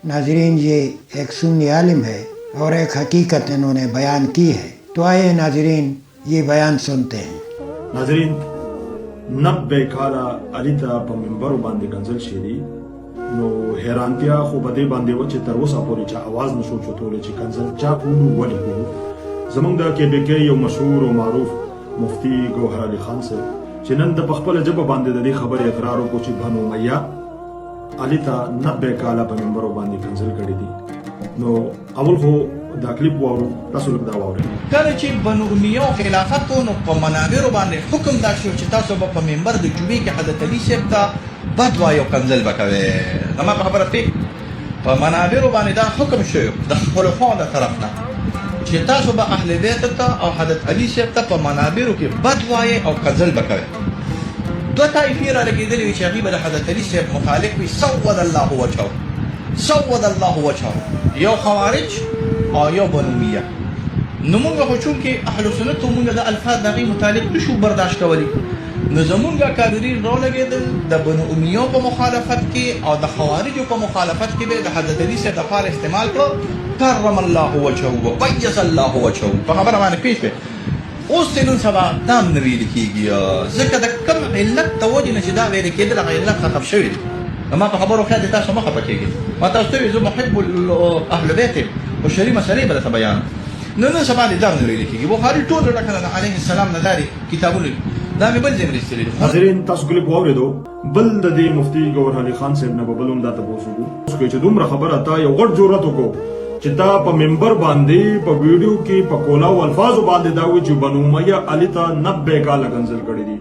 नाजरीन, ये एक सुन्नी आलिम है और एक हकीकत इन्होंने बयान की है, तो आइए नाजरीन ये बयान सुनते हैं। नाजरीन, 90 काला अलिता په منبر باندې کنځل شي نو حیرانتیا خو بده باندې و چې تر اوسه پورې چې आवाज نشو چتولې چې کنځل چا کوو ولې کوو. زمونږ د کېبیکي یو مشهور او معروف مفتی ګوهر علي خان صاحب چې نن د خپل ژبه باندې د دې خبرې اقرار وکړو چې بنو امیہ الیتا 90 کاله په منبر باندې کنځل کړي دي. نو اول خو دا کلیپ وورو، تاسو لږ دا واورئ. کله چې بنو امیہ خلافت نو په منابرو باندې حکم دا شو چې تاسو به په منبر د جمعې کې حضرت علي صاحب ته بد وایو کنځل به کوئ. زما په خبره پوهېږئ، په منابرو باندې دا حکم شوی د خلفاو د طرف نه چې تاسو به اهل بیت ته او حضرت علي صاحب ته په منابرو کې بد وایئ او کنځل به کوئ. دوه طایفې را لګېدلې وي چې هغوی به د حضرت علي صاحب مخالف وي. سود الله وجهه، سود الله وجهه، یو خوارج او یو بنو امیہ. نو موږ خو چونکې اهل سنت موږ د الفاظ د هغوی متعلق نشو برداشت کولی، نو زمونږ کادرین راولګېدل د بنو امیہ په مخالفت کې او د خوارجو په مخالفت کې به د حضرت علي صاحب لپاره استعمال کړو. کرم الله وجهه وبیض الله وجهه. په خبره باندې پېښ شوې. اوس چې نن سبا دا هم نه ویل کېږي، ځکه د کوم علت د وجې نه چې دا ویل کېدل هغه علت ختم شوی دی. ما په خبرو خیال دي تاسو مه خفه کېږئ. ما تاسو ته وایي زه محب اهل بیت خو شرعي مسلې به درته بیان. نن سبا دې دا هم نه ویل کېږي. بخاري ټول ډکه ده د علیه السلام نه داري کتابونه. دا مې بل ځای مرستلی دي. ناظرین، تاسو کلیپ واورېدو. بل د دې مفتی ګوهر علي خان صاحب نه به بل هم دا تپوس وکړو چې دومره خبره تا یو غټ جرأت وکړو چې تا په منبر باندې په ویډیو کې په کولاو الفاظو باندې دا وایي چې بنو امیہ علي ته 90 کاله کنځل کړي دي.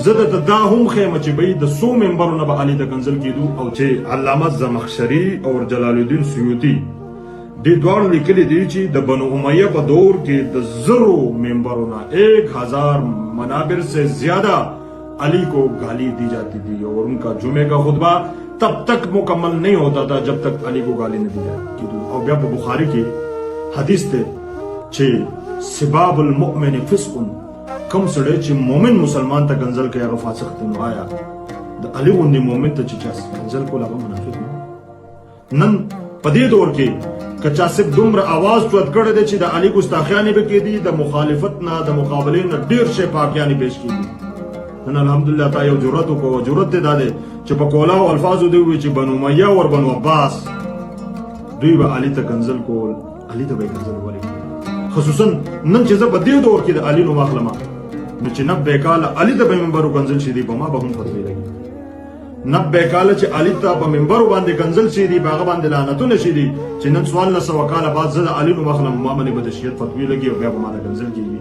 زه درته دا هم ښیم چې بهی د 100 منبرونه به علي ته کنځل کېدو او چې علامه زمخشري او جلال الدین سیوطي دې دواړو لیکلي دي چې د بنو امیہ په دور کې د 0 منبرونه 1000 منابر سے زیادہ علی کو گالی دی جاتی تھی اور ان کا جمعے کا خطبہ تب تک مکمل نہیں ہوتا تھا جب تک علی کو گالی نہ دی جاتی تھی. اور بیا په بخاری کې حدیث ته چې سباب المؤمن فسق، کم سړی چې مؤمن مسلمان ته کنځل کوي هغه فاسق ته نو آیا د علی غوندې مؤمن ته چې کنځل کول هغه منافق نه. نن په دې دور کې کچا صرف دومره आवाज چوت کړی دی چې د علی ګستاخیانې به کېدي، د مخالفت نه د مقابلې نه ډېر شی پاکیانې پیش کېدي. نن الحمدلله تا یو جرأت وکړو. جرأت دې دا دی چې په کولاو الفاظو دې ووایي چې بنو امیہ اور بنو عباس دوی به علي ته کنځل کول. علي ته به یې کنځل ولې کول؟ خصوصا نن چې زه په دې دور کې د علي نوم اخلم نو چې 90 کاله علي ته به منبرو کنځل شي دي په ما به هم فتوی لګي. 90 کاله چې علي ته په منبر باندې کنځل شي دي باغ باندې لعنتونه شي دي چې نن 1400 کاله بعد زه د علي نوم اخلم ما باندې به د شریعت فتوی لګي او بیا به ما د کنځل کېږي.